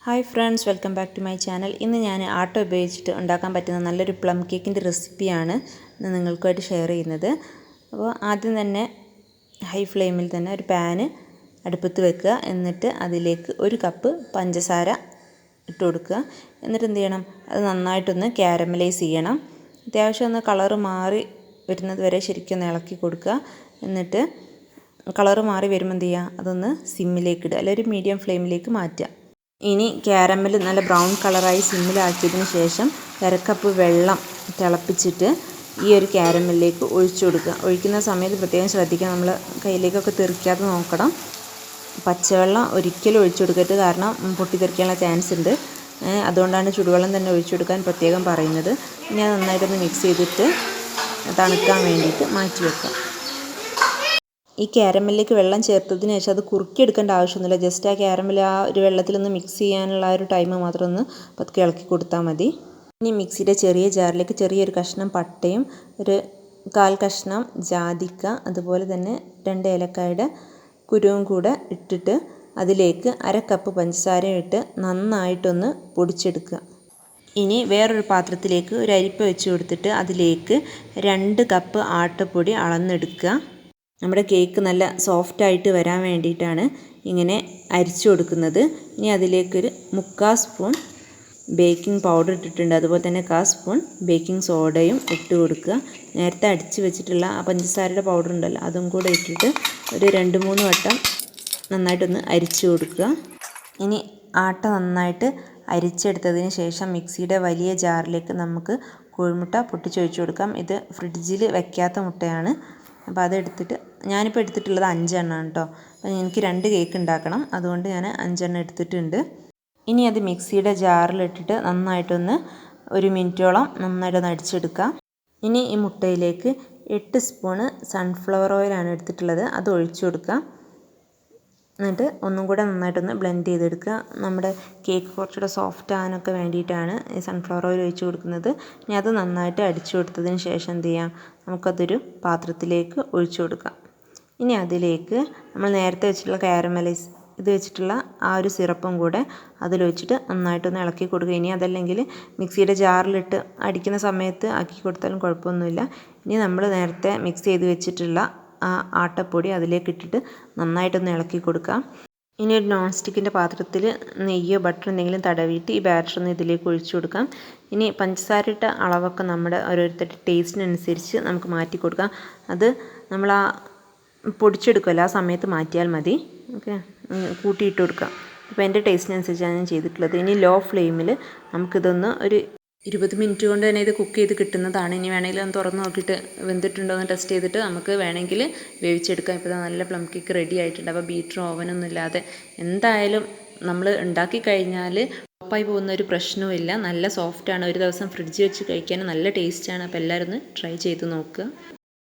Hi friends, welcome back to my channel. ഇന്ന് ഞാൻ ആട്ട ഉപയോഗിച്ചിട്ട് ഉണ്ടാക്കാൻ പറ്റുന്ന നല്ലൊരു പ്ലം കേക്കിൻ്റെ റെസിപ്പിയാണ് ഇന്ന് നിങ്ങൾക്കുമായിട്ട് ഷെയർ ചെയ്യുന്നത്. അപ്പോൾ ആദ്യം തന്നെ ഹൈ ഫ്ലെയിമിൽ തന്നെ ഒരു പാന് അടുപ്പത്ത് വെക്കുക. എന്നിട്ട് അതിലേക്ക് 1 കപ്പ് പഞ്ചസാര ഇട്ട് കൊടുക്കുക. എന്നിട്ട് എന്ത് ചെയ്യണം, അത് നന്നായിട്ടൊന്ന് ക്യാരമലൈസ് ചെയ്യണം. അത്യാവശ്യം ഒന്ന് കളറ് മാറി വരുന്നത് വരെ ശരിക്കും ഒന്ന് ഇളക്കി കൊടുക്കുക. എന്നിട്ട് കളറ് മാറി വരുമ്പോൾ എന്ത് ചെയ്യുക, അതൊന്ന് സിമ്മിലേക്ക് ഇടുക, അല്ലെങ്കിൽ ഒരു മീഡിയം ഫ്ലെയിമിലേക്ക് മാറ്റുക. ഇനി ക്യാരമൽ നല്ല ബ്രൗൺ കളറായി സിമ്മിലാക്കിയതിന് ശേഷം 1/2 കപ്പ് വെള്ളം തിളപ്പിച്ചിട്ട് ഈ ഒരു ക്യാരമലിലേക്ക് ഒഴിച്ചു കൊടുക്കുക. ഒഴിക്കുന്ന സമയത്ത് പ്രത്യേകം ശ്രദ്ധിക്കുക, നമ്മൾ കയ്യിലേക്കൊക്കെ തെറിക്കാതെ നോക്കണം. പച്ചവെള്ളം ഒരിക്കലും ഒഴിച്ചു കൊടുക്കരുത്, കാരണം പൊട്ടിത്തെറിക്കാനുള്ള ചാൻസ് ഉണ്ട്. അതുകൊണ്ടാണ് ചുടുവെള്ളം തന്നെ ഒഴിച്ചു കൊടുക്കാൻ പ്രത്യേകം പറയുന്നത്. ഇനി അത് നന്നായിട്ടൊന്ന് മിക്സ് ചെയ്തിട്ട് തണുക്കാൻ വേണ്ടിയിട്ട് മാറ്റി വെക്കാം. ഈ ക്യാരമലിലേക്ക് വെള്ളം ചേർത്തതിന് ശേഷം അത് കുറുക്കിയെടുക്കേണ്ട ആവശ്യമൊന്നുമില്ല. ജസ്റ്റ് ആ ക്യാരമൽ ആ ഒരു വെള്ളത്തിലൊന്ന് മിക്സ് ചെയ്യാനുള്ള ഒരു ടൈം മാത്രം ഒന്ന് പതുക്കെ ഇളക്കി കൊടുത്താൽ മതി. ഇനി മിക്സിയുടെ ചെറിയ ജാറിലേക്ക് ചെറിയൊരു കഷ്ണം പട്ടയും 1/4 കഷ്ണം ജാതിക്ക, അതുപോലെ തന്നെ 2 ഏലക്കായുടെ കുരുവും കൂടെ ഇട്ടിട്ട് അതിലേക്ക് 1/2 കപ്പ് പഞ്ചസാരയും ഇട്ട് നന്നായിട്ടൊന്ന് പൊടിച്ചെടുക്കുക. ഇനി വേറൊരു പാത്രത്തിലേക്ക് ഒരു അരിപ്പ വെച്ച് കൊടുത്തിട്ട് അതിലേക്ക് 2 കപ്പ് ആട്ടപ്പൊടി അളന്നെടുക്കുക. നമ്മുടെ കേക്ക് നല്ല സോഫ്റ്റായിട്ട് വരാൻ വേണ്ടിയിട്ടാണ് ഇങ്ങനെ അരിച്ചു കൊടുക്കുന്നത്. ഇനി അതിലേക്കൊരു 3/4 സ്പൂൺ ബേക്കിംഗ് പൗഡർ ഇട്ടിട്ടുണ്ട്. അതുപോലെ തന്നെ 1/4 സ്പൂൺ ബേക്കിംഗ് സോഡയും ഇട്ട് കൊടുക്കുക. നേരത്തെ അടിച്ച് വെച്ചിട്ടുള്ള ആ പഞ്ചസാരയുടെ പൗഡർ ഉണ്ടല്ലോ, അതും കൂടെ ഇട്ടിട്ട് ഒരു 2-3 വട്ടം നന്നായിട്ടൊന്ന് അരിച്ചു കൊടുക്കുക. ഇനി ആട്ട നന്നായിട്ട് അരിച്ചെടുത്തതിന് ശേഷം മിക്സിയുടെ വലിയ ജാറിലേക്ക് നമുക്ക് കോഴിമുട്ട പൊട്ടിച്ചൊഴിച്ച് കൊടുക്കാം. ഇത് ഫ്രിഡ്ജിൽ വെക്കാത്ത മുട്ടയാണ്. അപ്പോൾ അതെടുത്തിട്ട് ഞാനിപ്പോൾ എടുത്തിട്ടുള്ളത് 5 എണ്ണമാണ് കേട്ടോ. അപ്പോൾ എനിക്ക് 2 കേക്ക് ഉണ്ടാക്കണം, അതുകൊണ്ട് ഞാൻ 5 എണ്ണം എടുത്തിട്ടുണ്ട്. ഇനി അത് മിക്സിയുടെ ജാറിലിട്ടിട്ട് നന്നായിട്ടൊന്ന് 1 മിനിറ്റോളം നന്നായിട്ടൊന്ന് അടിച്ചെടുക്കാം. ഇനി ഈ മുട്ടയിലേക്ക് 8 സ്പൂണ് സൺഫ്ലവർ ഓയിലാണ് എടുത്തിട്ടുള്ളത്, അത് ഒഴിച്ചു കൊടുക്കാം. എന്നിട്ട് ഒന്നും കൂടെ നന്നായിട്ടൊന്ന് ബ്ലെൻഡ് ചെയ്തെടുക്കുക. നമ്മുടെ കേക്ക് കുറച്ചുകൂടെ സോഫ്റ്റ് ആകാനൊക്കെ വേണ്ടിയിട്ടാണ് ഈ സൺഫ്ലവർ ഓയിൽ ഒഴിച്ച് കൊടുക്കുന്നത്. ഇനി അത് നന്നായിട്ട് അടിച്ചു കൊടുത്തതിന് ശേഷം എന്ത് ചെയ്യാം, നമുക്കതൊരു പാത്രത്തിലേക്ക് ഒഴിച്ചു കൊടുക്കാം. ഇനി അതിലേക്ക് നമ്മൾ നേരത്തെ വെച്ചിട്ടുള്ള കാരമലൈസ് ഇത് വെച്ചിട്ടുള്ള ആ ഒരു സിറപ്പും കൂടെ അതിലൊഴിച്ചിട്ട് നന്നായിട്ടൊന്ന് ഇളക്കി കൊടുക്കുക. ഇനി അതല്ലെങ്കിൽ മിക്സിയുടെ ജാറിലിട്ട് അടിക്കുന്ന സമയത്ത് ആക്കി കൊടുത്താലും കുഴപ്പമൊന്നുമില്ല. ഇനി നമ്മൾ നേരത്തെ മിക്സ് ചെയ്ത് വെച്ചിട്ടുള്ള ആ ആട്ടപ്പൊടി അതിലേക്ക് ഇട്ടിട്ട് നന്നായിട്ടൊന്ന് ഇളക്കി കൊടുക്കാം. ഇനി ഒരു നോൺ സ്റ്റിക്കിൻ്റെ പാത്രത്തിൽ നെയ്യോ ബട്ടർ എന്തെങ്കിലും തടവിയിട്ട് ഈ ബാറ്റർ ഒന്ന് ഇതിലേക്ക് ഒഴിച്ചു കൊടുക്കാം. ഇനി പഞ്ചസാരയുടെ അളവൊക്കെ നമ്മുടെ ഓരോരുത്തരുടെ ടേസ്റ്റിനനുസരിച്ച് നമുക്ക് മാറ്റി കൊടുക്കാം. അത് നമ്മൾ ആ പൊടിച്ചെടുക്കുമല്ലോ, ആ സമയത്ത് മാറ്റിയാൽ മതി. ഓക്കെ, കൂട്ടിയിട്ട് കൊടുക്കാം. അപ്പോൾ എൻ്റെ ടേസ്റ്റിനനുസരിച്ചാണ് ഞാൻ ചെയ്തിട്ടുള്ളത്. ഇനി ലോ ഫ്ലെയിമിൽ നമുക്കിതൊന്ന് ഒരു 20 മിനിറ്റ് കൊണ്ട് തന്നെ ഇത് കുക്ക് ചെയ്ത് കിട്ടുന്നതാണ്. ഇനി വേണമെങ്കിൽ ഒന്ന് തുറന്ന് നോക്കിയിട്ട് വെന്തിട്ടുണ്ടോ എന്ന് ടെസ്റ്റ് ചെയ്തിട്ട് നമുക്ക് വേണമെങ്കിൽ വേവിച്ചെടുക്കാം. ഇപ്പോൾ നല്ല പ്ലം കേക്ക് റെഡി ആയിട്ടുണ്ട്. അപ്പോൾ ബീറ്ററും ഓവനൊന്നും ഇല്ലാതെ എന്തായാലും നമ്മൾ ഉണ്ടാക്കി കഴിഞ്ഞാൽ ഫ്ലോപ്പായി പോകുന്ന ഒരു പ്രശ്നവുമില്ല. നല്ല സോഫ്റ്റാണ്. ഒരു ദിവസം ഫ്രിഡ്ജിൽ വെച്ച് കഴിക്കാൻ നല്ല ടേസ്റ്റാണ്. അപ്പോൾ എല്ലാവരും ഒന്ന് ട്രൈ ചെയ്ത് നോക്കുക.